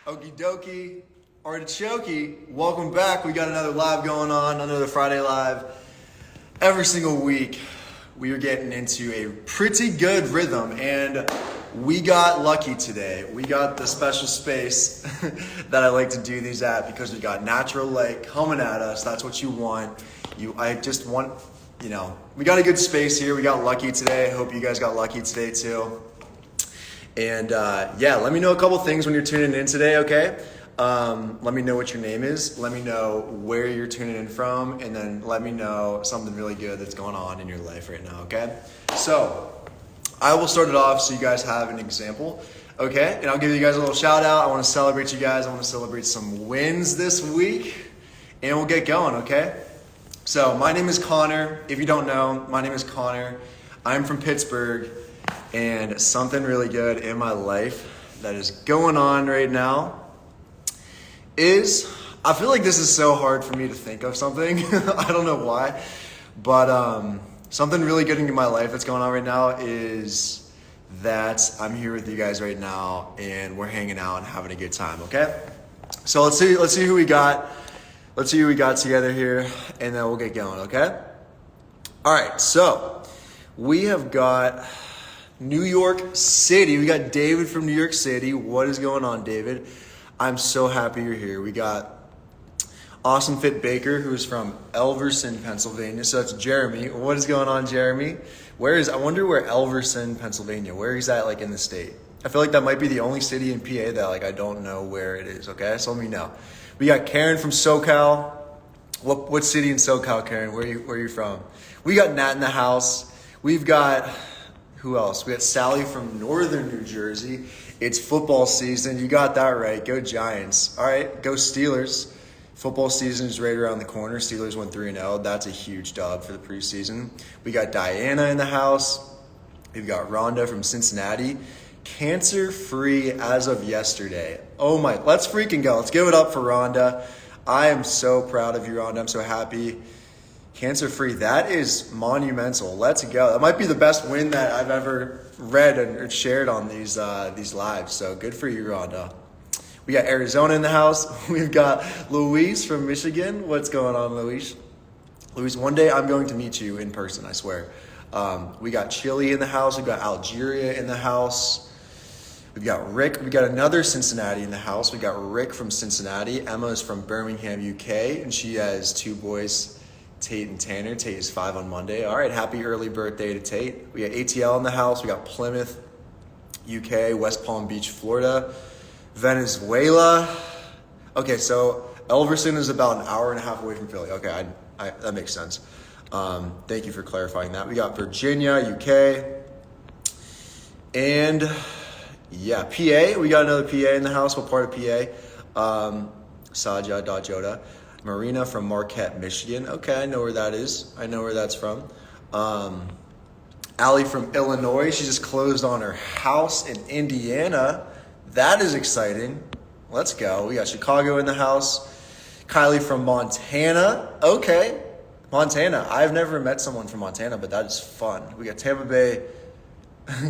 Okie dokie, artichoke, welcome back. We got another live going on, another Friday live. Every single week, we are getting into a pretty good rhythm, and we got lucky today. We got the special space that I like to do these at because we got natural light coming at us. That's what you want. I just want, we got a good space here. We got lucky today. I hope you guys got lucky today too. And let me know a couple things when you're tuning in today, okay? Let me know what your name is. Let me know where you're tuning in from. And then let me know something really good that's going on in your life right now, okay? So I will start it off so you guys have an example, okay? And I'll give you guys a little shout out. I want to celebrate you guys. I want to celebrate some wins this week. And we'll get going, okay? So my name is Connor. If you don't know, my name is Connor. I'm from Pittsburgh. And something really good in my life that is going on right now is, I feel like this is so hard for me to think of something. I don't know why, but something really good in my life that's going on right now is that I'm here with you guys right now and we're hanging out and having a good time, okay? So let's see who we got. Let's see who we got together here and then we'll get going, okay? All right, so we have got New York City. We got David from New York City. What is going on, David? I'm so happy you're here. We got Awesome Fit Baker, who's from Elverson, Pennsylvania. So that's Jeremy. What is going on, Jeremy? I wonder where Elverson, Pennsylvania, where he's at, like in the state. I feel like that might be the only city in PA that like I don't know where it is, okay? So let me know. We got Karen from SoCal. What city in SoCal, Karen? Where are you from? We got Nat in the house. We've got, who else? We got Sally from Northern New Jersey. It's football season. You got that right. Go Giants. All right, go Steelers. Football season is right around the corner. Steelers went 3-0. That's a huge dub for the preseason. We got Diana in the house. We've got Rhonda from Cincinnati. Cancer-free as of yesterday. Oh my, let's freaking go. Let's give it up for Rhonda. I am so proud of you, Rhonda. I'm so happy. Cancer-free, that is monumental. Let's go. That might be the best win that I've ever read or shared on these lives. So good for you, Rhonda. We got Arizona in the house. We've got Luis from Michigan. What's going on, Luis? Luis, one day I'm going to meet you in person, I swear. We got Chile in the house. We've got Algeria in the house. We've got Rick. We got another Cincinnati in the house. We got Rick from Cincinnati. Emma is from Birmingham, UK, and she has two boys, Tate and Tanner. Tate is 5 on Monday. All right, happy early birthday to Tate. We got ATL in the house. We got Plymouth, UK, West Palm Beach, Florida, Venezuela. Okay, so Elverson is about an hour and a half away from Philly. Okay, that makes sense. Thank you for clarifying that. We got Virginia, UK, and yeah, PA. We got another PA in the house. What part of PA? Saja Dajoda. Marina from Marquette, Michigan. Okay, I know where that is. I know where that's from. Allie from Illinois. She just closed on her house in Indiana. That is exciting. Let's go. We got Chicago in the house. Kylie from Montana. Okay, Montana. I've never met someone from Montana, but that is fun. We got Tampa Bay.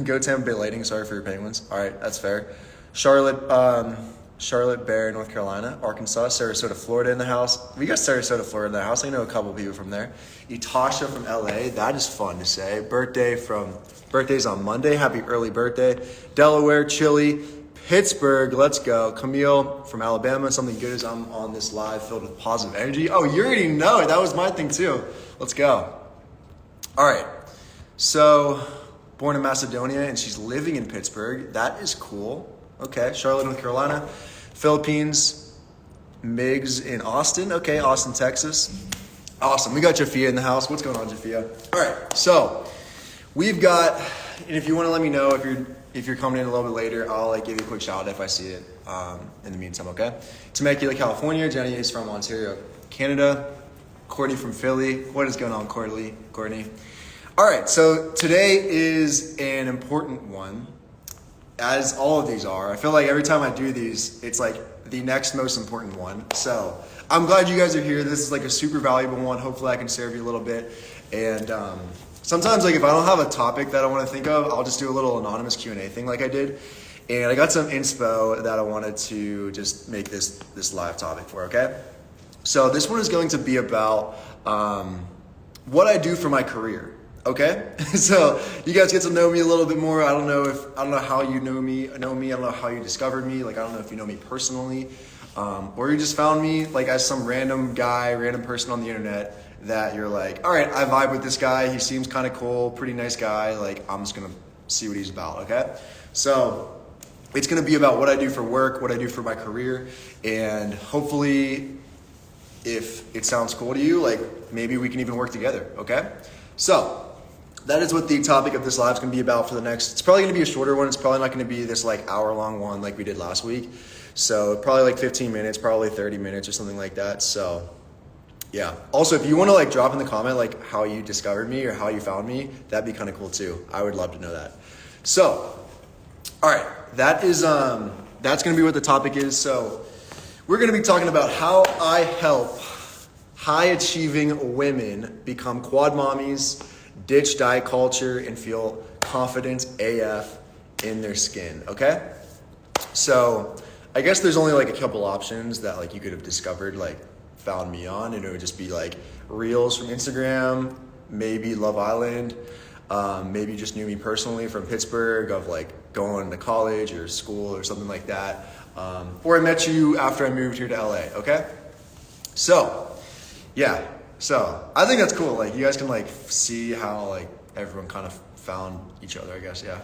Go Tampa Bay Lightning. Sorry for your Penguins. All right, that's fair. Charlotte, Bear, North Carolina, Arkansas, Sarasota, Florida in the house. We got Sarasota, Florida in the house. I know a couple people from there. Itasha from LA. That is fun to say. Birthday's on Monday. Happy early birthday. Delaware, Chile, Pittsburgh. Let's go. Camille from Alabama. Something good is I'm on this live filled with positive energy. Oh, you already know it. That was my thing too. Let's go. All right. So, born in Macedonia and she's living in Pittsburgh. That is cool. Okay, Charlotte, North Carolina. Philippines, Migs in Austin. Okay, Austin, Texas. Awesome. We got Jafia in the house. What's going on, Jafia? All right, so we've got, and if you want to let me know if you're coming in a little bit later, I'll give you a quick shout out if I see it in the meantime, okay? Temecula, California. Jenny is from Ontario, Canada. Courtney from Philly. What is going on, Courtney? All right, so today is an important one, as all of these are. I feel like every time I do these, it's like the next most important one. So I'm glad you guys are here. This is like a super valuable one. Hopefully I can serve you a little bit. And sometimes if I don't have a topic that I want to think of, I'll just do a little anonymous Q&A thing like I did. and I got some inspo that I wanted to just make this live topic for, okay? So this one is going to be about what I do for my career, okay? So you guys get to know me a little bit more. I don't know how you know me. I don't know how you discovered me. Like, I don't know if you know me personally, or you just found me like as some random guy, random person on the internet that you're like, all right, I vibe with this guy. He seems kind of cool, pretty nice guy. Like, I'm just gonna see what he's about, okay? So it's gonna be about what I do for work, what I do for my career, and hopefully if it sounds cool to you, like maybe we can even work together, okay? So that is what the topic of this live is gonna be about for the next, it's probably gonna be a shorter one. It's probably not gonna be this like hour-long one like we did last week. So probably like 15 minutes, probably 30 minutes or something like that. So yeah. Also, if you wanna like drop in the comment like how you discovered me or how you found me, that'd be kind of cool too. I would love to know that. So, all right, that's gonna be what the topic is. So we're gonna be talking about how I help high-achieving women become quad mommies, ditch diet culture, and feel confident AF in their skin, okay? So I guess there's only like a couple options that like you could have discovered, like found me on, and it would just be like reels from Instagram, maybe Love Island, maybe you just knew me personally from Pittsburgh of like going to college or school or something like that. Or I met you after I moved here to LA, okay? So, yeah. So, I think that's cool. Like, you guys can, like, see how, like, everyone kind of found each other, I guess, yeah.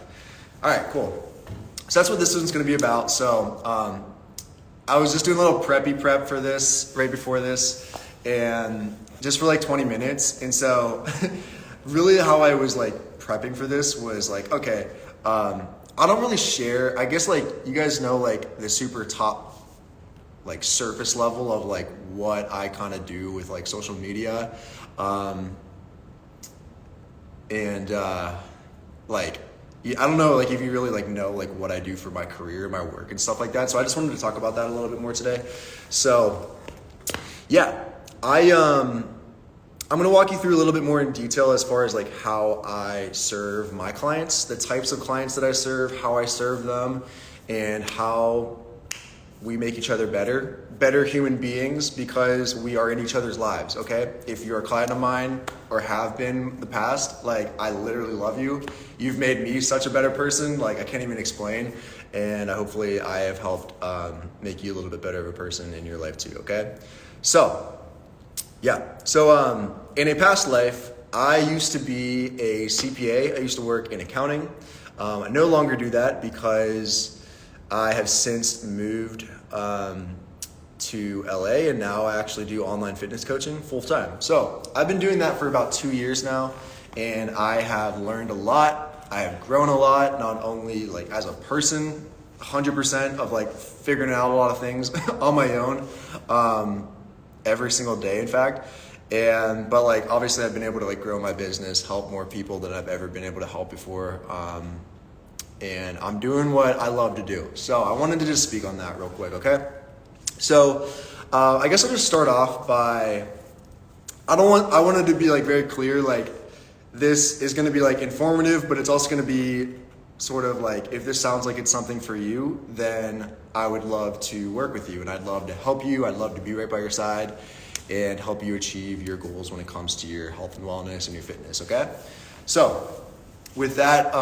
All right, cool. So, that's what this one's going to be about. So, I was just doing a little prep for this, right before this, and just for, like, 20 minutes. And so, really how I was, like, prepping for this was, like, okay, I don't really share, I guess like you guys know like the super top like surface level of like what I kind of do with like social media. Like, I don't know like if you really like know like what I do for my career, my work and stuff like that. So I just wanted to talk about that a little bit more today. So yeah, I'm gonna walk you through a little bit more in detail as far as like how I serve my clients, the types of clients that I serve, how I serve them, and how we make each other better human beings because we are in each other's lives, okay? If you're a client of mine or have been in the past, like I literally love you. You've made me such a better person, like I can't even explain. And hopefully I have helped make you a little bit better of a person in your life too, okay? So, yeah, so in a past life, I used to be a CPA. I used to work in accounting. I no longer do that because I have since moved to LA, and now I actually do online fitness coaching full time. So I've been doing that for about 2 years now, and I have learned a lot. I have grown a lot, not only like as a person, 100% of like figuring out a lot of things on my own. Every single day, in fact. But like, obviously I've been able to like grow my business, help more people than I've ever been able to help before. And I'm doing what I love to do. So I wanted to just speak on that real quick, okay? So I guess I'll just start off by, I wanted to be like very clear, like this is gonna be like informative, but it's also gonna be sort of like, if this sounds like it's something for you, then I would love to work with you and I'd love to help you. I'd love to be right by your side and help you achieve your goals when it comes to your health and wellness and your fitness, okay? So with that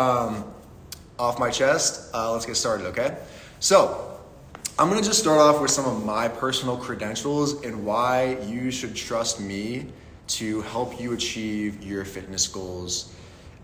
off my chest, let's get started, okay? So I'm gonna just start off with some of my personal credentials and why you should trust me to help you achieve your fitness goals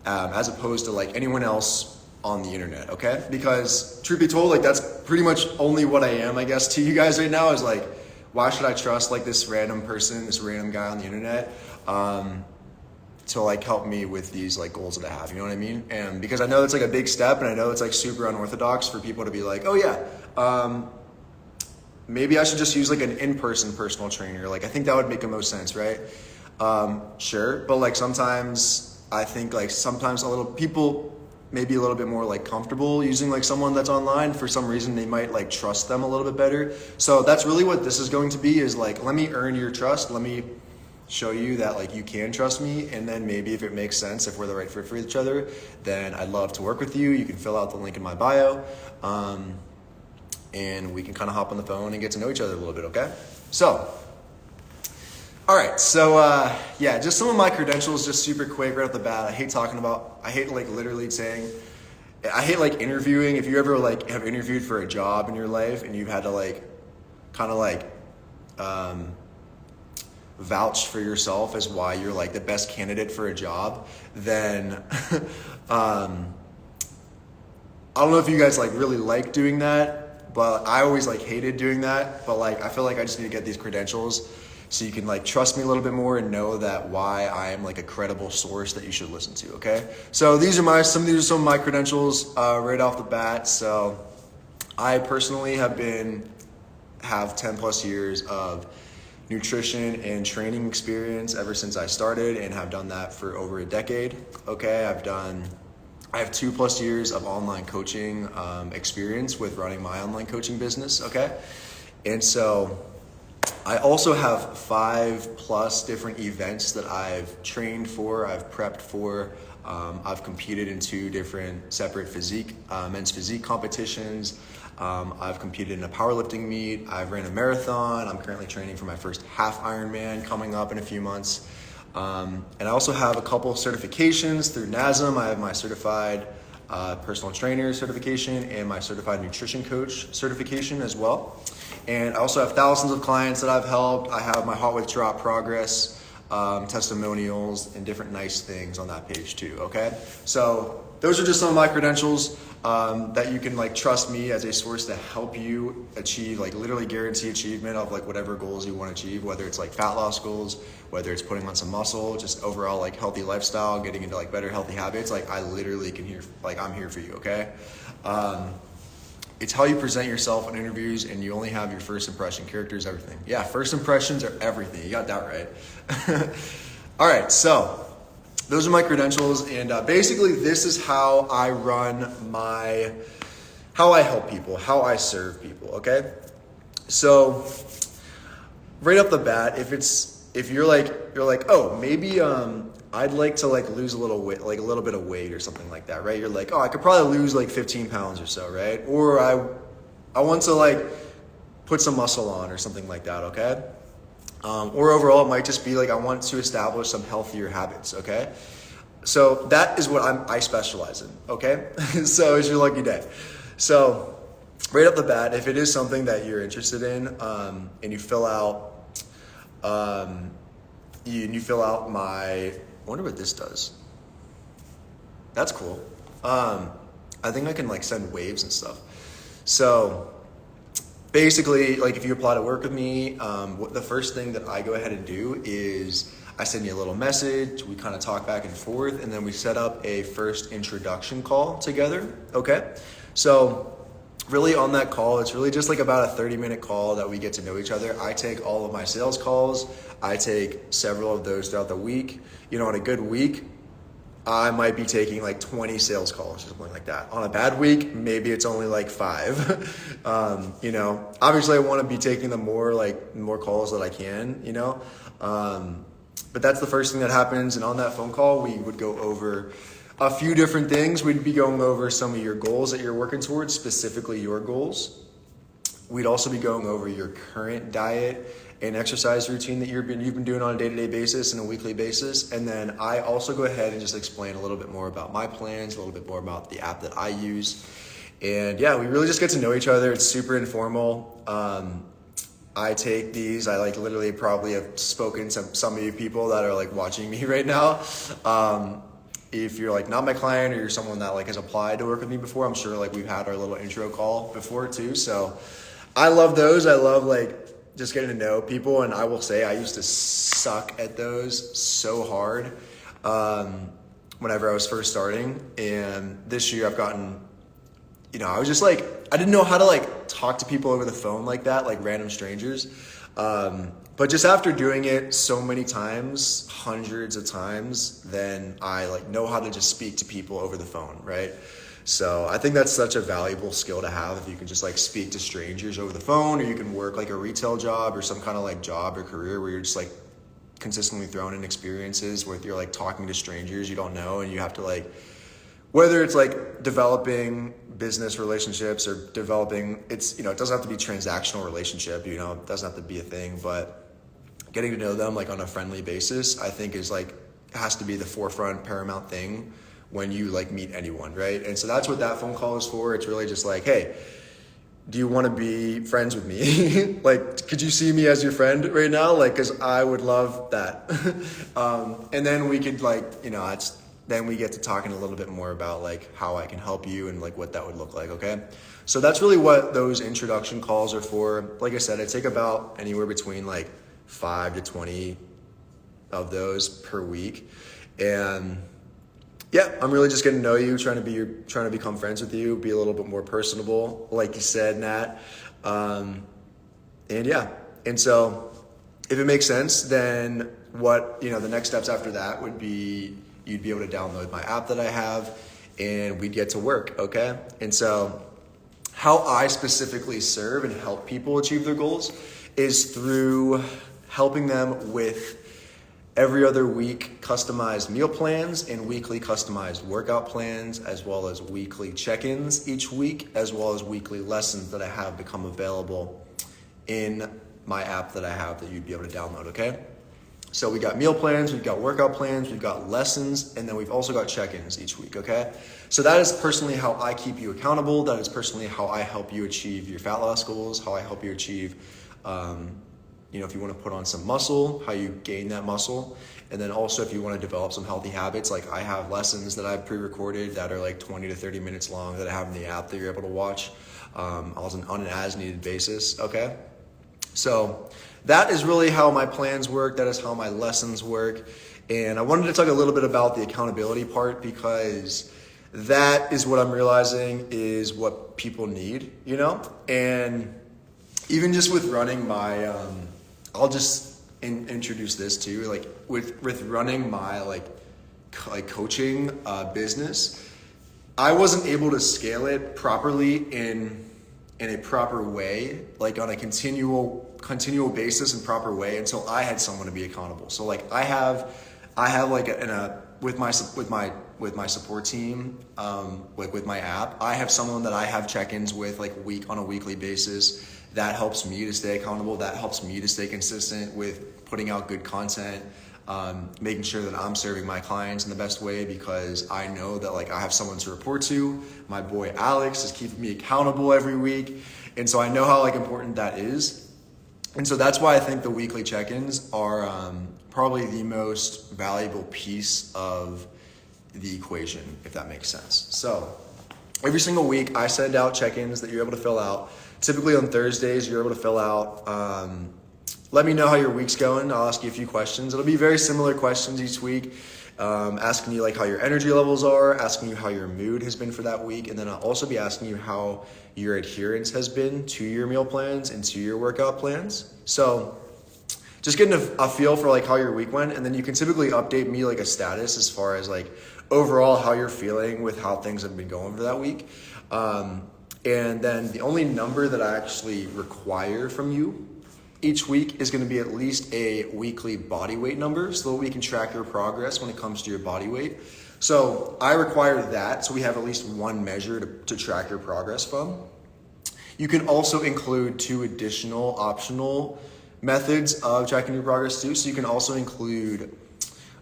as opposed to like anyone else on the internet, okay? Because truth be told, like that's pretty much only what I am, I guess, to you guys right now is like, why should I trust like this random person, this random guy on the internet to like help me with these like goals that I have, you know what I mean? And because I know it's like a big step and I know it's like super unorthodox for people to be like, oh yeah, maybe I should just use like an in-person personal trainer. Like I think that would make the most sense, right? Sure, but like sometimes I think like sometimes people maybe a little bit more like comfortable using like someone that's online. For some reason they might like trust them a little bit better. So that's really what this is going to be, is like, let me earn your trust. Let me show you that like you can trust me, and then maybe if it makes sense, if we're the right fit for each other, then I'd love to work with you. You can fill out the link in my bio, and we can kind of hop on the phone and get to know each other a little bit, okay? So, all right, so yeah, just some of my credentials, just super quick right off the bat. I hate like literally saying, I hate like interviewing. If you ever like have interviewed for a job in your life and you've had to like kind of like vouch for yourself as why you're like the best candidate for a job, then I don't know if you guys like really like doing that, but I always like hated doing that. But like I feel like I just need to get these credentials so you can like trust me a little bit more and know that why I am like a credible source that you should listen to, okay? So these are some of my credentials right off the bat. So I personally have 10 plus years of nutrition and training experience ever since I started, and have done that for over a decade, okay? I have 2+ years of online coaching experience with running my online coaching business, okay? And so I also have 5+ different events that I've trained for, I've prepped for. I've competed in 2 different separate men's physique competitions. I've competed in a powerlifting meet. I've ran a marathon. I'm currently training for my first Half-Ironman coming up in a few months. And I also have a couple certifications through NASM. I have my certified personal trainer certification and my certified nutrition coach certification as well. And I also have thousands of clients that I've helped. I have my Hot with Trott progress, testimonials, and different nice things on that page too, okay? So those are just some of my credentials that you can like trust me as a source to help you achieve, like literally guarantee achievement of like whatever goals you want to achieve, whether it's like fat loss goals, whether it's putting on some muscle, just overall like healthy lifestyle, getting into like better healthy habits. Like I literally I'm here for you, okay? It's how you present yourself in interviews, and you only have your first impression. Character is everything. Yeah, first impressions are everything. You got that right. All right, so those are my credentials, and basically this is how I how I help people, how I serve people, okay? So right off the bat, if you're like, oh, maybe I'd like to like lose a little weight, like a little bit of weight or something like that, right? You're like, oh, I could probably lose like 15 pounds or so, right? Or I want to like put some muscle on or something like that, okay? Or overall, it might just be like, I want to establish some healthier habits, okay? So that is what I specialize in, okay? So it's your lucky day. So right off the bat, if it is something that you're interested in, and you fill out my, I wonder what this does. That's cool. I think I can like send waves and stuff. So basically, like if you apply to work with me, the first thing that I go ahead and do is I send you a little message, we kind of talk back and forth, and then we set up a first introduction call together, okay? So really on that call, it's really just like about a 30-minute call that we get to know each other. I take all of my sales calls. I take several of those throughout the week. You know, on a good week, I might be taking like 20 sales calls or something like that. On a bad week, maybe it's only like 5. You know, obviously I want to be taking the more calls that I can, you know. But that's the first thing that happens. And on that phone call, we would go over a few different things. We'd be going over some of your goals that you're working towards, specifically your goals. We'd also be going over your current diet and exercise routine that you've been doing on a day-to-day basis and a weekly basis. And then I also go ahead and just explain a little bit more about my plans, a little bit more about the app that I use. And yeah, we really just get to know each other. It's super informal. I take these, I like literally probably have spoken to some of you people that are like watching me right now. If you're like not my client or you're someone that like has applied to work with me before, I'm sure like we've had our little intro call before too. So I love those. I love like just getting to know people. And I will say I used to suck at those so hard whenever I was first starting. And this year I've gotten, you know, I was just like, I didn't know how to like talk to people over the phone like that, like random strangers. But just after doing it so many times, hundreds of times, then I like know how to just speak to people over the phone, right? So I think that's such a valuable skill to have if you can just like speak to strangers over the phone, or you can work like a retail job or some kind of like job or career where you're just like consistently thrown in experiences where you're like talking to strangers you don't know, and you have to like, whether it's like developing business relationships or developing, it's, it doesn't have to be transactional relationship, it doesn't have to be a thing, but getting to know them like on a friendly basis, I think is like, has to be the forefront paramount thing when you like meet anyone, right? And so that's what that phone call is for. It's really just like, hey, do you want to be friends with me? Like, could you see me as your friend right now? Like, cause I would love that. And then we could like, then we get to talking a little bit more about like how I can help you and like what that would look like. Okay. So that's really what those introduction calls are for. Like I said, I take about anywhere between like 5 to 20 of those per week. And yeah, I'm really just getting to know you, trying to become friends with you, be a little bit more personable, like you said, Nat. And yeah, and so if it makes sense, then what, the next steps after that would be, you'd be able to download my app that I have and we'd get to work, okay? And so how I specifically serve and help people achieve their goals is through helping them with every other week customized meal plans and weekly customized workout plans, as well as weekly check-ins each week, as well as weekly lessons that I have become available in my app that I have that you'd be able to download, okay? So we got meal plans, we've got workout plans, we've got lessons, and then we've also got check-ins each week, okay? So that is personally how I keep you accountable. That is personally how I help you achieve your fat loss goals, how I help you achieve, if you want to put on some muscle, how you gain that muscle. And then also if you want to develop some healthy habits, like I have lessons that I've pre-recorded that are like 20 to 30 minutes long that I have in the app that you're able to watch on an as-needed basis, okay? So that is really how my plans work. That is how my lessons work. And I wanted to talk a little bit about the accountability part because that is what I'm realizing is what people need, And even just with running my, I'll just introduce this too. Like with running my like coaching business, I wasn't able to scale it properly in a proper way, like on a continual basis and proper way until I had someone to be accountable. So like I have like with my support team, like with my app, I have someone that I have check-ins with like on a weekly basis. That helps me to stay accountable. That helps me to stay consistent with putting out good content, making sure that I'm serving my clients in the best way because I know that like I have someone to report to. My boy Alex is keeping me accountable every week. And so I know how like important that is. And so that's why I think the weekly check-ins are probably the most valuable piece of the equation, if that makes sense. So every single week I send out check-ins that you're able to fill out. Typically on Thursdays, you're able to fill out, let me know how your week's going. I'll ask you a few questions. It'll be very similar questions each week, asking you like how your energy levels are, asking you how your mood has been for that week. And then I'll also be asking you how your adherence has been to your meal plans and to your workout plans. So just getting a feel for like how your week went. And then you can typically update me like a status as far as like overall how you're feeling with how things have been going for that week. And then the only number that I actually require from you each week is going to be at least a weekly body weight number so that we can track your progress when it comes to your body weight. So I require that so we have at least one measure to track your progress from. You can also include 2 additional optional methods of tracking your progress too. So you can also include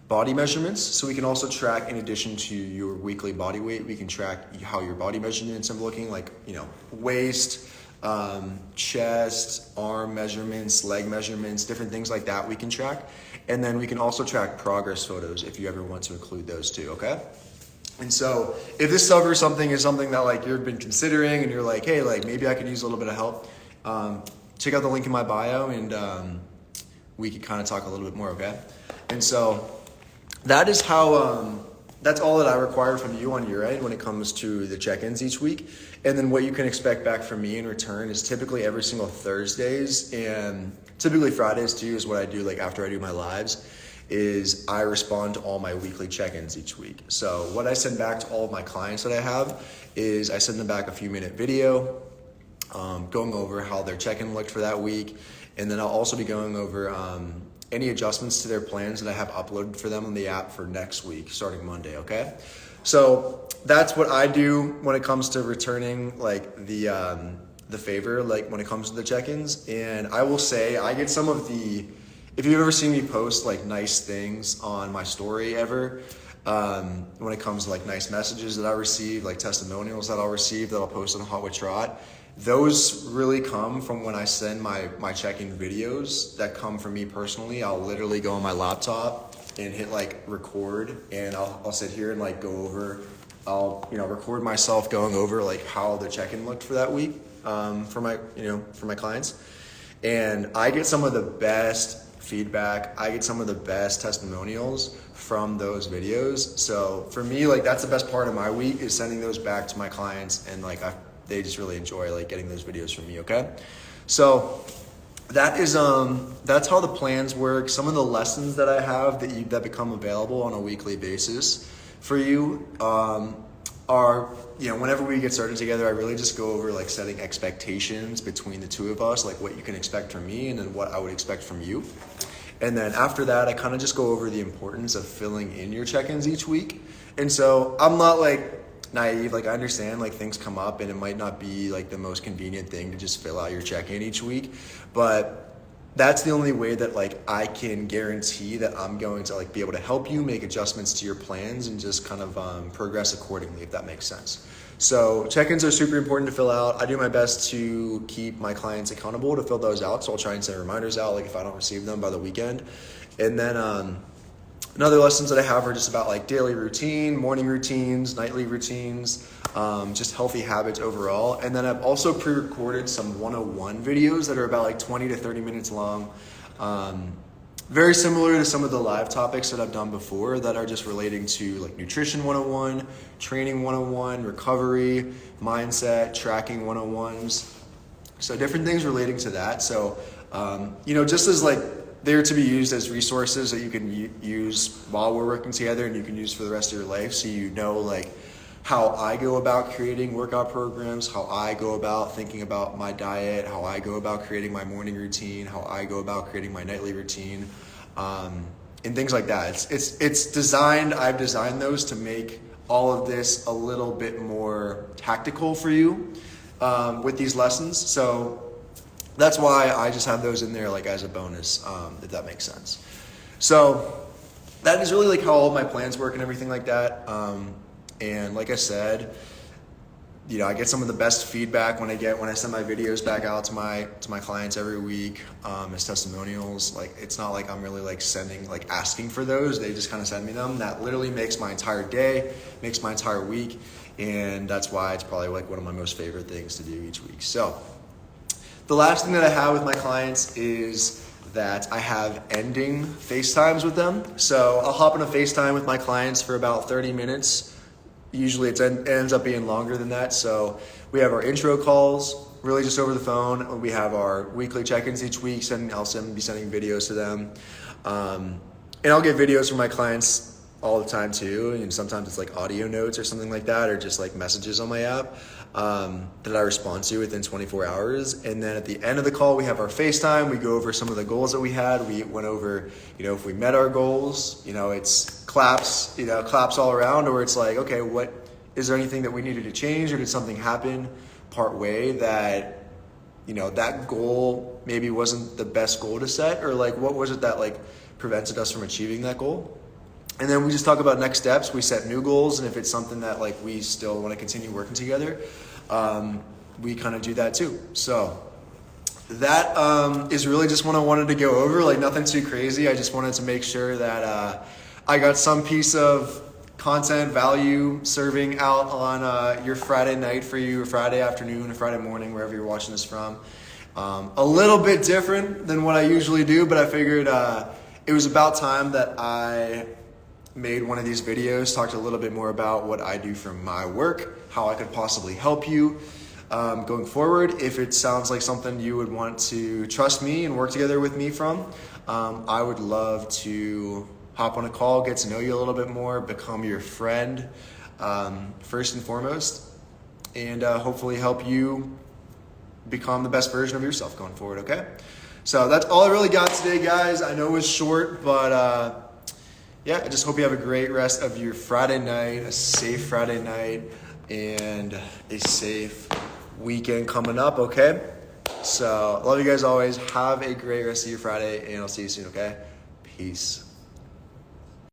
body measurements. So we can also track, in addition to your weekly body weight, we can track how your body measurements are looking, like, waist, chest, arm measurements, leg measurements, different things like that we can track. And then we can also track progress photos if you ever want to include those too, okay? And so if this is something that like you've been considering and you're like, hey, like maybe I could use a little bit of help, check out the link in my bio and we could kind of talk a little bit more, okay? And so that is how, that's all that I require from you on your end when it comes to the check-ins each week. And then what you can expect back from me in return is typically every single Thursdays and typically Fridays too is what I do like after I do my lives is I respond to all my weekly check-ins each week. So what I send back to all of my clients that I have is I send them back a few minute video going over how their check-in looked for that week. And then I'll also be going over any adjustments to their plans that I have uploaded for them on the app for next week, starting Monday, okay? So that's what I do when it comes to returning like the favor, like when it comes to the check-ins. And I will say I get some of the, if you've ever seen me post like nice things on my story ever, when it comes to like nice messages that I receive, like testimonials that I'll receive that I'll post on Hot with Trott, those really come from when I send my check-in videos that come from me personally. I'll literally go on my laptop and hit like record, and I'll sit here and like go over, I'll record myself going over like how the check-in looked for that week for my clients. And I get some of the best feedback. I get some of the best testimonials from those videos. So for me, like that's the best part of my week is sending those back to my clients, and like they just really enjoy like getting those videos from me, okay? So that is that's how the plans work. Some of the lessons that I have that become available on a weekly basis for you are, whenever we get started together, I really just go over like setting expectations between the two of us, like what you can expect from me and then what I would expect from you. And then after that, I kind of just go over the importance of filling in your check-ins each week. And so I'm not like naive, like I understand like things come up and it might not be like the most convenient thing to just fill out your check-in each week, but that's the only way that like I can guarantee that I'm going to like be able to help you make adjustments to your plans and just kind of progress accordingly, if that makes sense. So check-ins are super important to fill out. I do my best to keep my clients accountable to fill those out. So I'll try and send reminders out like if I don't receive them by the weekend. And then another lessons that I have are just about like daily routine, morning routines, nightly routines, just healthy habits overall. And then I've also pre-recorded some 101 videos that are about like 20 to 30 minutes long. Very similar to some of the live topics that I've done before that are just relating to like nutrition 101, training 101, recovery, mindset, tracking 101s. So different things relating to that. So, just as like they're to be used as resources that you can use while we're working together and you can use for the rest of your life. So like how I go about creating workout programs, how I go about thinking about my diet, how I go about creating my morning routine, how I go about creating my nightly routine, and things like that. It's designed, I've designed those to make all of this a little bit more tactical for you with these lessons. So that's why I just have those in there like as a bonus, if that makes sense. So that is really like how all my plans work and everything like that. And like I said, I get some of the best feedback when I send my videos back out to my clients every week as testimonials. Like it's not like I'm really like asking for those. They just kind of send me them. That literally makes my entire day, makes my entire week, and that's why it's probably like one of my most favorite things to do each week. So the last thing that I have with my clients is that I have ending FaceTimes with them. So I'll hop on a FaceTime with my clients for about 30 minutes. Usually it ends up being longer than that. So we have our intro calls, really just over the phone. We have our weekly check-ins each week. I'll be sending videos to them. And I'll get videos from my clients all the time too. And sometimes it's like audio notes or something like that, or just like messages on my app that I respond to within 24 hours. And then at the end of the call, we have our FaceTime. We go over some of the goals that we had. We went over, if we met our goals, it's claps all around, or it's like, okay, is there anything that we needed to change, or did something happen part way that, that goal maybe wasn't the best goal to set, or like, what was it that like prevented us from achieving that goal? And then we just talk about next steps. We set new goals, and if it's something that like we still want to continue working together, we kind of do that too. So that is really just what I wanted to go over, like nothing too crazy. I just wanted to make sure that I got some piece of content value serving out on your Friday night for you, or Friday afternoon, or Friday morning, wherever you're watching this from. A little bit different than what I usually do, but I figured it was about time that I made one of these videos, talked a little bit more about what I do for my work, how I could possibly help you going forward. If it sounds like something you would want to trust me and work together with me from, I would love to hop on a call, get to know you a little bit more, become your friend first and foremost, and hopefully help you become the best version of yourself going forward, okay? So that's all I really got today, guys. I know it was short, but yeah, I just hope you have a great rest of your Friday night, a safe Friday night, and a safe weekend coming up, okay? So love you guys always. Have a great rest of your Friday, and I'll see you soon, okay? Peace.